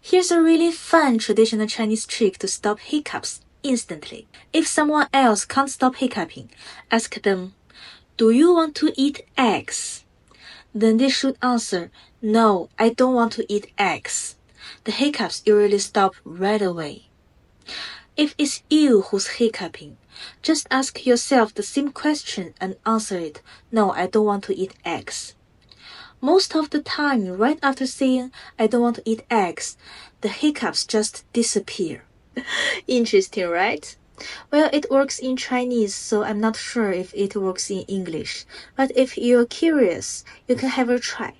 Here's a really fun traditional Chinese trick to stop hiccups instantly. If someone else can't stop hiccuping, ask them, "Do you want to eat eggs?" Then they should answer, "No, I don't want to eat eggs." The hiccups usually stop right away. If it's you who's hiccuping, just ask yourself the same question and answer it, "No, I don't want to eat eggs." Most of the time, right after saying, "I don't want to eat eggs," the hiccups just disappear. Interesting, right? Well, it works in Chinese, so I'm not sure if it works in English. But if you're curious, you can have a try.